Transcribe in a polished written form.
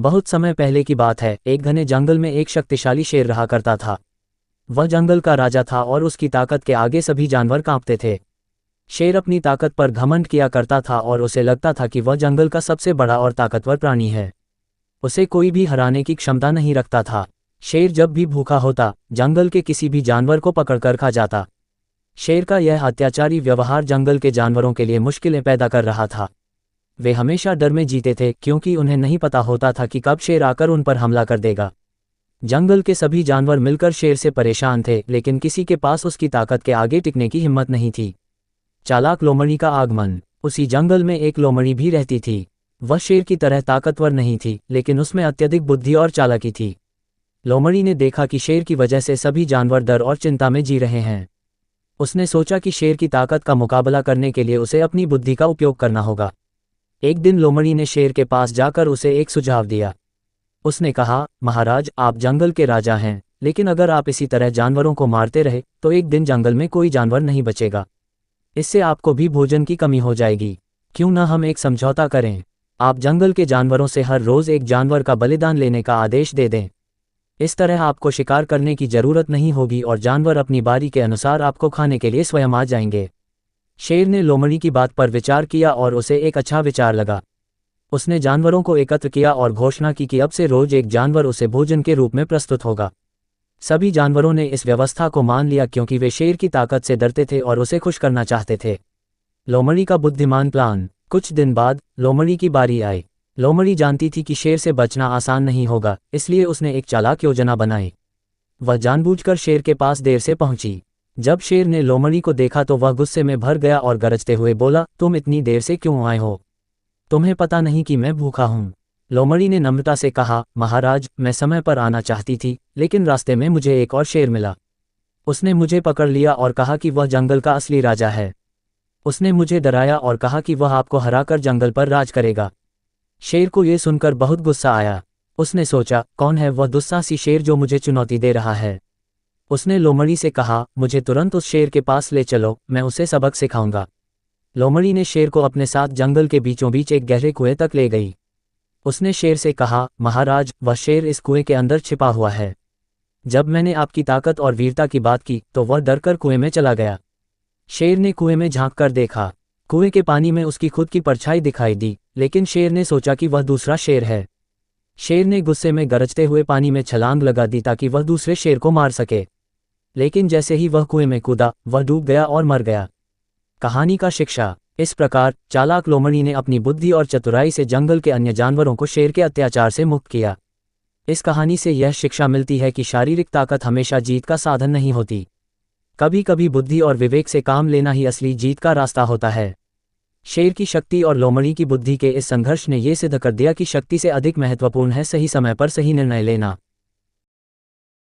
बहुत समय पहले की बात है, एक घने जंगल में एक शक्तिशाली शेर रहा करता था। वह जंगल का राजा था और उसकी ताकत के आगे सभी जानवर कांपते थे। शेर अपनी ताकत पर घमंड किया करता था और उसे लगता था कि वह जंगल का सबसे बड़ा और ताकतवर प्राणी है। उसे कोई भी हराने की क्षमता नहीं रखता था। शेर जब भी भूखा होता, जंगल के किसी भी जानवर को पकड़कर खा जाता। शेर का यह अत्याचारी व्यवहार जंगल के जानवरों के लिए मुश्किलें पैदा कर रहा था। वे हमेशा डर में जीते थे क्योंकि उन्हें नहीं पता होता था कि कब शेर आकर उन पर हमला कर देगा। जंगल के सभी जानवर मिलकर शेर से परेशान थे, लेकिन किसी के पास उसकी ताकत के आगे टिकने की हिम्मत नहीं थी। चालाक लोमड़ी का आगमन। उसी जंगल में एक लोमड़ी भी रहती थी। वह शेर की तरह ताकतवर नहीं थी, लेकिन उसमें अत्यधिक बुद्धि और चालाकी थी। लोमड़ी ने देखा कि शेर की वजह से सभी जानवर डर और चिंता में जी रहे हैं। उसने सोचा कि शेर की ताकत का मुकाबला करने के लिए उसे अपनी बुद्धि का उपयोग करना होगा। एक दिन लोमड़ी ने शेर के पास जाकर उसे एक सुझाव दिया। उसने कहा, महाराज, आप जंगल के राजा हैं, लेकिन अगर आप इसी तरह जानवरों को मारते रहे तो एक दिन जंगल में कोई जानवर नहीं बचेगा। इससे आपको भी भोजन की कमी हो जाएगी। क्यों न हम एक समझौता करें? आप जंगल के जानवरों से हर रोज एक जानवर का बलिदान लेने का आदेश दे दें। इस तरह आपको शिकार करने की जरूरत नहीं होगी और जानवर अपनी बारी के अनुसार आपको खाने के लिए स्वयं आ जाएंगे। शेर ने लोमड़ी की बात पर विचार किया और उसे एक अच्छा विचार लगा। उसने जानवरों को एकत्र किया और घोषणा की कि अब से रोज एक जानवर उसे भोजन के रूप में प्रस्तुत होगा। सभी जानवरों ने इस व्यवस्था को मान लिया क्योंकि वे शेर की ताकत से डरते थे और उसे खुश करना चाहते थे। लोमड़ी का बुद्धिमान प्लान। कुछ दिन बाद लोमड़ी की बारी आई। लोमड़ी जानती थी कि शेर से बचना आसान नहीं होगा, इसलिए उसने एक चालाक योजना बनाई। वह जानबूझकर शेर के पास देर से पहुंची। जब शेर ने लोमड़ी को देखा तो वह गुस्से में भर गया और गरजते हुए बोला, तुम इतनी देर से क्यों आए हो? तुम्हें पता नहीं कि मैं भूखा हूं? लोमड़ी ने नम्रता से कहा, महाराज, मैं समय पर आना चाहती थी, लेकिन रास्ते में मुझे एक और शेर मिला। उसने मुझे पकड़ लिया और कहा कि वह जंगल का असली राजा है। उसने मुझे डराया और कहा कि वह आपको हराकर जंगल पर राज करेगा। शेर को यह सुनकर बहुत गुस्सा आया। उसने सोचा, कौन है वह दुस्साहसी शेर जो मुझे चुनौती दे रहा है? उसने लोमड़ी से कहा, मुझे तुरंत उस शेर के पास ले चलो, मैं उसे सबक सिखाऊंगा। लोमड़ी ने शेर को अपने साथ जंगल के बीचों बीच एक गहरे कुएं तक ले गई। उसने शेर से कहा, महाराज, वह शेर इस कुएं के अंदर छिपा हुआ है। जब मैंने आपकी ताकत और वीरता की बात की तो वह डरकर कुएं में चला गया। शेर ने कुएं में झांक कर देखा। कुएं के पानी में उसकी खुद की परछाई दिखाई दी, लेकिन शेर ने सोचा कि वह दूसरा शेर है। शेर ने गुस्से में गरजते हुए पानी में छलांग लगा दी ताकि वह दूसरे शेर को मार सके। लेकिन जैसे ही वह कुएं में कूदा, वह डूब गया और मर गया। कहानी का शिक्षा। इस प्रकार चालाक लोमड़ी ने अपनी बुद्धि और चतुराई से जंगल के अन्य जानवरों को शेर के अत्याचार से मुक्त किया। इस कहानी से यह शिक्षा मिलती है कि शारीरिक ताकत हमेशा जीत का साधन नहीं होती। कभी कभी बुद्धि और विवेक से काम लेना ही असली जीत का रास्ता होता है। शेर की शक्ति और लोमड़ी की बुद्धि के इस संघर्ष ने यह सिद्ध कर दिया कि शक्ति से अधिक महत्वपूर्ण है सही समय पर सही निर्णय लेना।